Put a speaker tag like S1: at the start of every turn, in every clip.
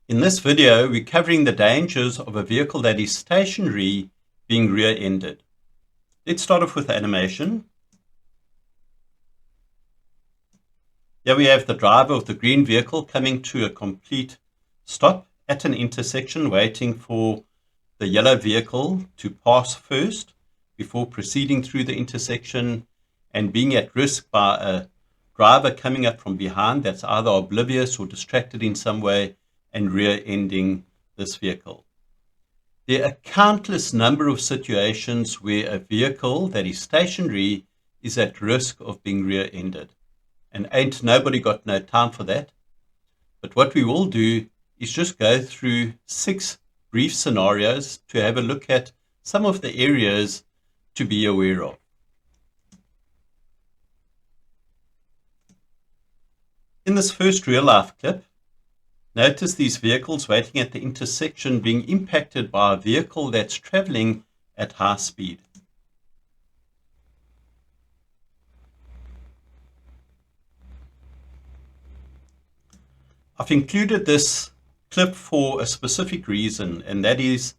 S1: In this video, we're covering the dangers of a vehicle that is stationary being rear-ended. Let's start off with animation. Here we have the driver of the green vehicle coming to a complete stop at an intersection, waiting for the yellow vehicle to pass first before proceeding through the intersection and being at risk by a driver coming up from behind that's either oblivious or distracted in some way and rear-ending this vehicle. There are countless number of situations where a vehicle that is stationary is at risk of being rear-ended. And ain't nobody got no time for that. But what we will do is just go through 6 brief scenarios to have a look at some of the areas to be aware of. In this first real-life clip, notice these vehicles waiting at the intersection being impacted by a vehicle that's traveling at high speed. I've included this clip for a specific reason, and that is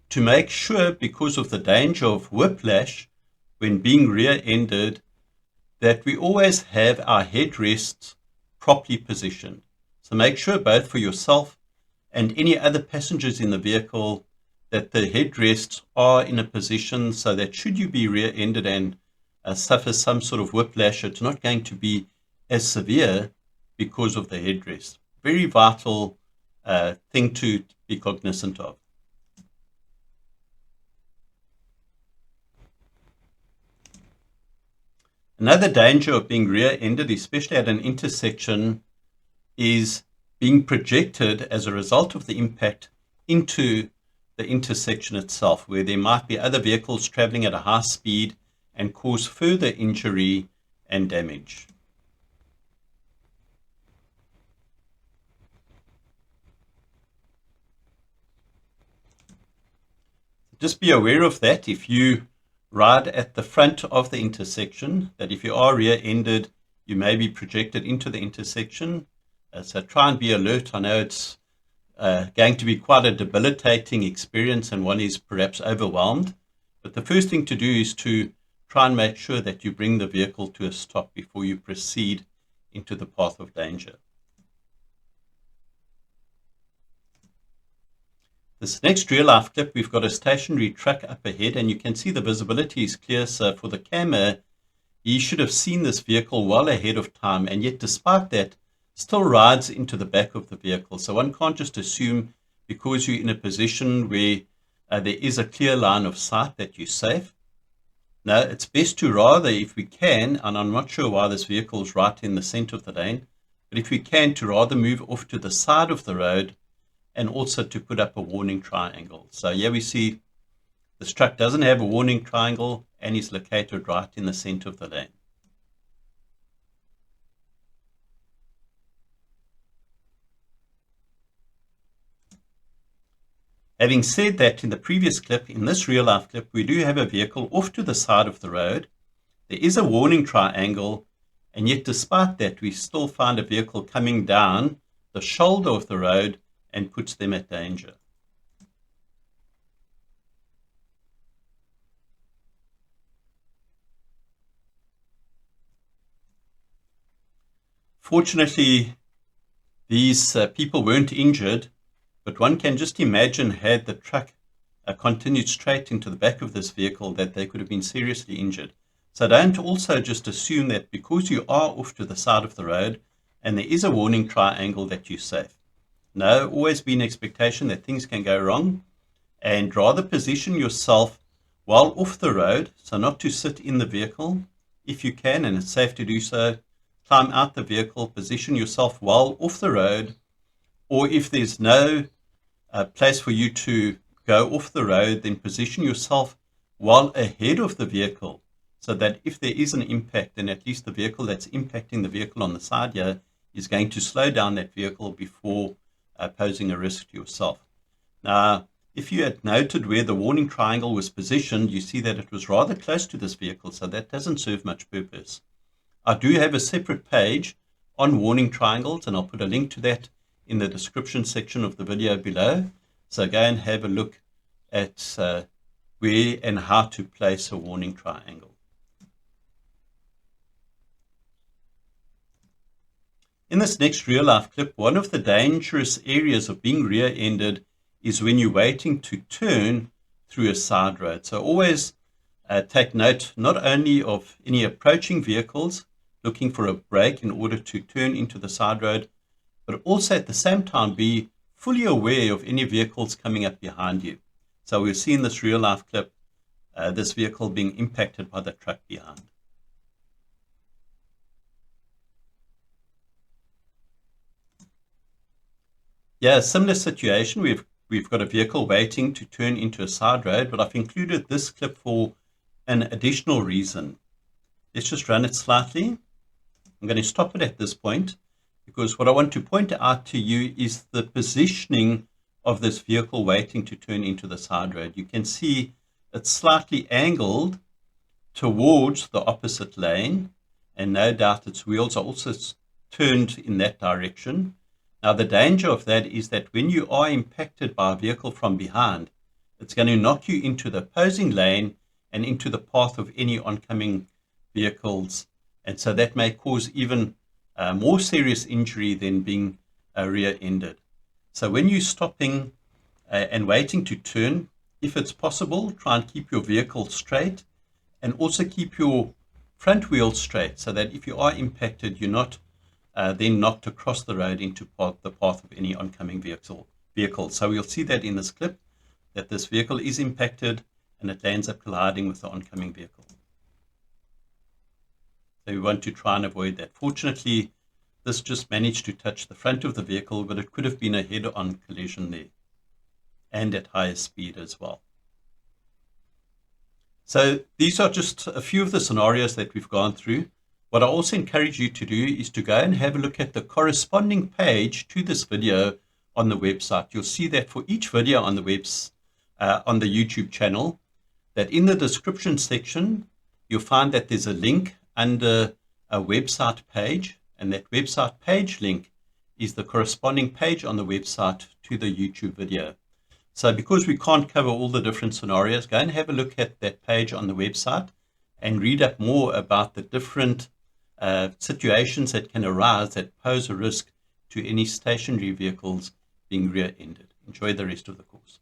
S1: to make sure, because of the danger of whiplash when being rear-ended, that we always have our headrests properly positioned. So make sure both for yourself and any other passengers in the vehicle that the headrests are in a position so that should you be rear-ended and suffer some sort of whiplash, it's not going to be as severe because of the headrest. Very vital thing to be cognizant of. Another danger of being rear-ended, especially at an intersection, is being projected as a result of the impact into the intersection itself, where there might be other vehicles traveling at a high speed and cause further injury and damage. Just be aware of that if you ride at the front of the intersection, that if you are rear-ended, you may be projected into the intersection. So try and be alert. I know it's going to be quite a debilitating experience and one is perhaps overwhelmed. But the first thing to do is to try and make sure that you bring the vehicle to a stop before you proceed into the path of danger. This next real-life clip, we've got a stationary truck up ahead, and you can see the visibility is clear. So for the camera, he should have seen this vehicle well ahead of time, and yet despite that, still rides into the back of the vehicle. So one can't just assume because you're in a position where there is a clear line of sight that you're safe. No, it's best to rather, if we can, and I'm not sure why this vehicle is right in the center of the lane, but if we can, to rather move off to the side of the road and also to put up a warning triangle. So here we see this truck doesn't have a warning triangle and is located right in the center of the lane. Having said that, in the previous clip, in this real-life clip, we do have a vehicle off to the side of the road. There is a warning triangle, and yet despite that, we still find a vehicle coming down the shoulder of the road and puts them at danger. Fortunately, these people weren't injured, but one can just imagine had the truck continued straight into the back of this vehicle that they could have been seriously injured. So don't also just assume that because you are off to the side of the road and there is a warning triangle that you're safe. No, always be an expectation that things can go wrong, and rather position yourself while off the road, so not to sit in the vehicle if you can, and it's safe to do so. Climb out the vehicle, position yourself while off the road, or if there's no place for you to go off the road, then position yourself while ahead of the vehicle, so that if there is an impact, then at least the vehicle that's impacting the vehicle on the side here is going to slow down that vehicle before posing a risk to yourself. Now, if you had noted where the warning triangle was positioned, you see that it was rather close to this vehicle, so that doesn't serve much purpose. I do have a separate page on warning triangles, and I'll put a link to that in the description section of the video below. So go and have a look at where and how to place a warning triangle. In this next real life clip, one of the dangerous areas of being rear-ended is when you're waiting to turn through a side road. So always take note not only of any approaching vehicles looking for a break in order to turn into the side road, but also at the same time be fully aware of any vehicles coming up behind you. So we've seen this real life clip, this vehicle being impacted by the truck behind. Yeah, similar situation. We've got a vehicle waiting to turn into a side road, but I've included this clip for an additional reason. Let's just run it slightly. I'm going to stop it at this point because what I want to point out to you is the positioning of this vehicle waiting to turn into the side road. You can see it's slightly angled towards the opposite lane, and no doubt its wheels are also turned in that direction. Now, the danger of that is that when you are impacted by a vehicle from behind, it's going to knock you into the opposing lane and into the path of any oncoming vehicles. And so that may cause even more serious injury than being rear-ended. So when you're stopping and waiting to turn, if it's possible, try and keep your vehicle straight and also keep your front wheel straight so that if you are impacted, you're not then knocked across the road into the path of any oncoming vehicle. So we'll see that in this clip, that this vehicle is impacted and it lands up colliding with the oncoming vehicle. So we want to try and avoid that. Fortunately, this just managed to touch the front of the vehicle, but it could have been a head-on collision there and at higher speed as well. So these are just a few of the scenarios that we've gone through. What I also encourage you to do is to go and have a look at the corresponding page to this video on the website. You'll see that for each video on the on the YouTube channel, that in the description section, you'll find that there's a link under a website page, and that website page link is the corresponding page on the website to the YouTube video. So because we can't cover all the different scenarios, go and have a look at that page on the website and read up more about the different situations that can arise that pose a risk to any stationary vehicles being rear-ended. Enjoy the rest of the course.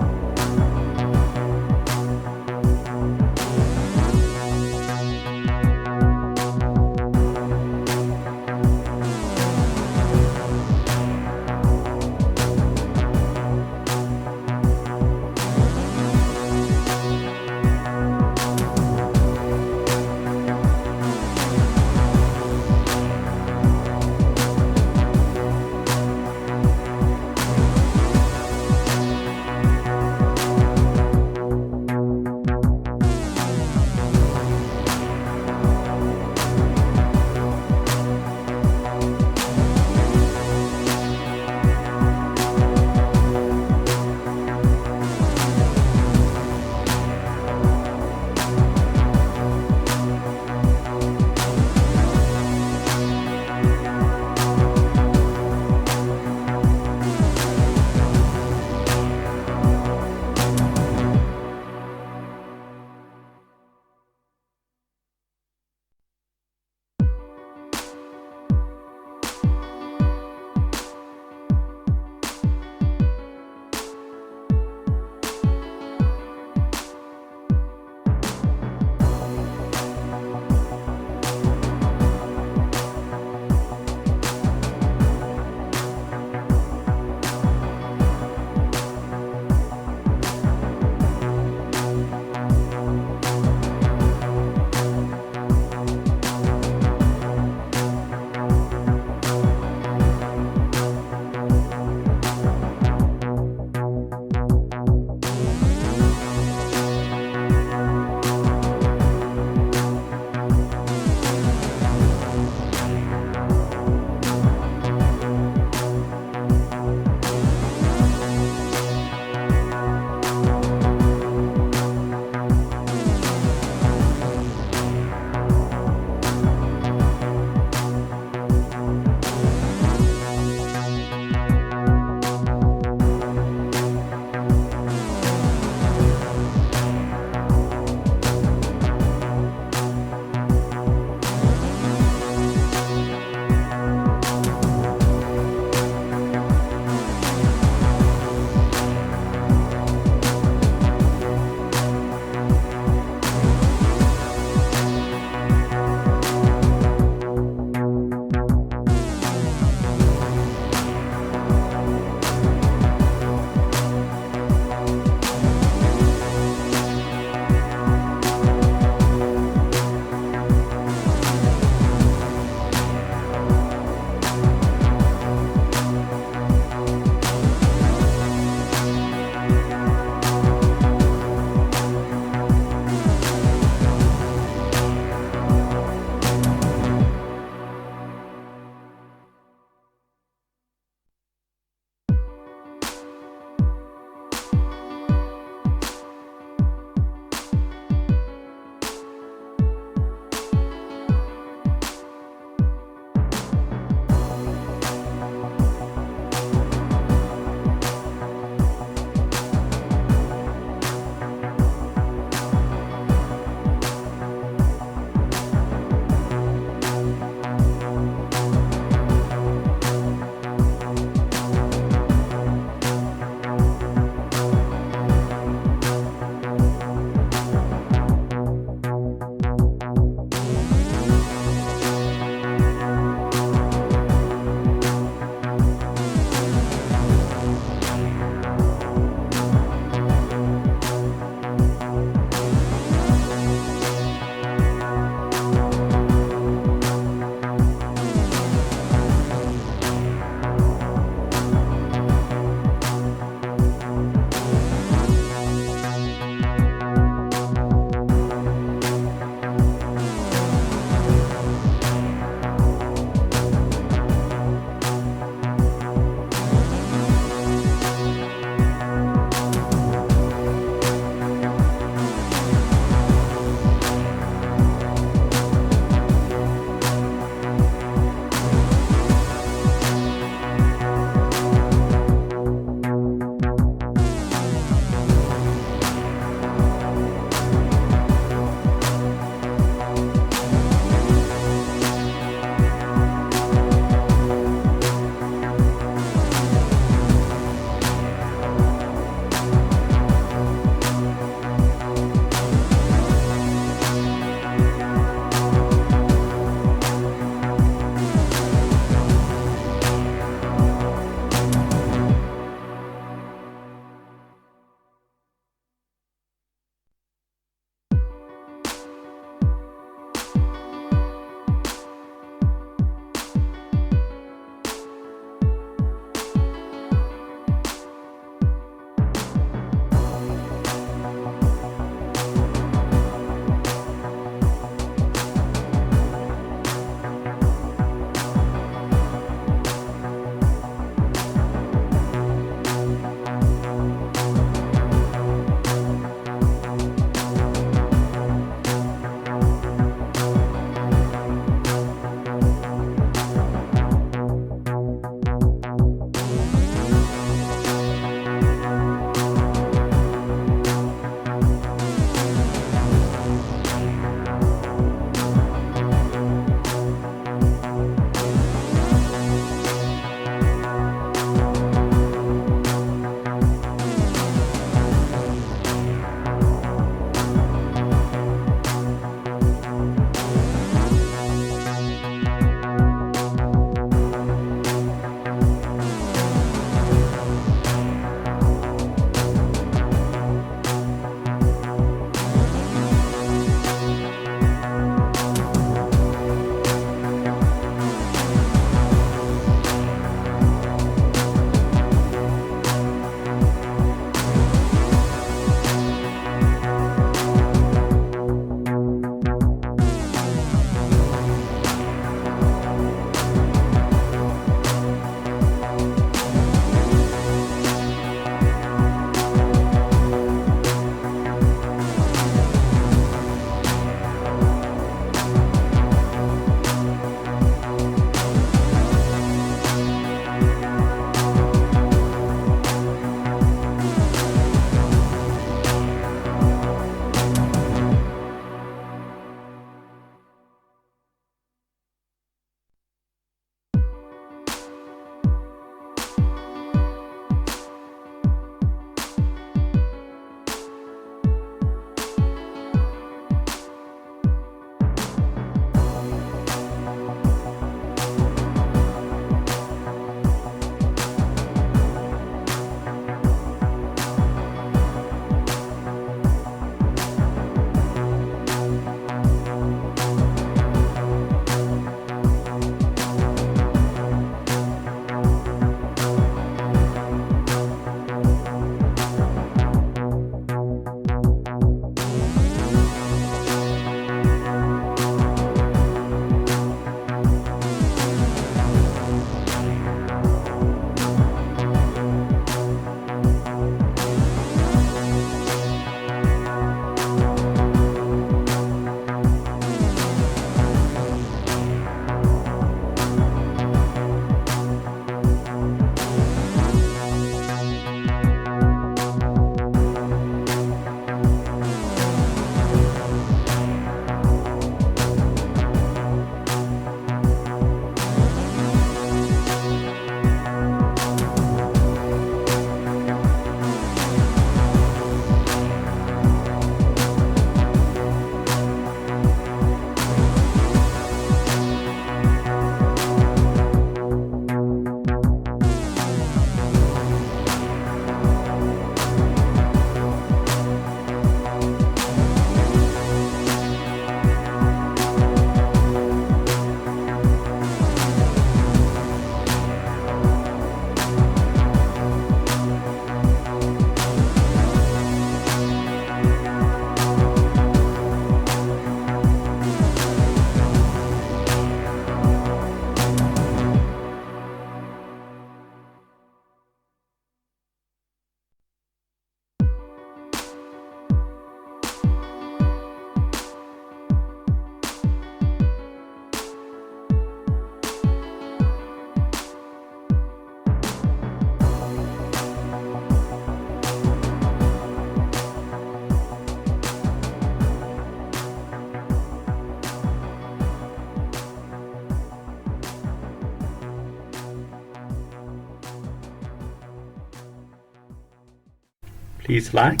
S2: Please like,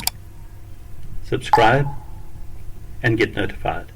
S2: subscribe, and get notified.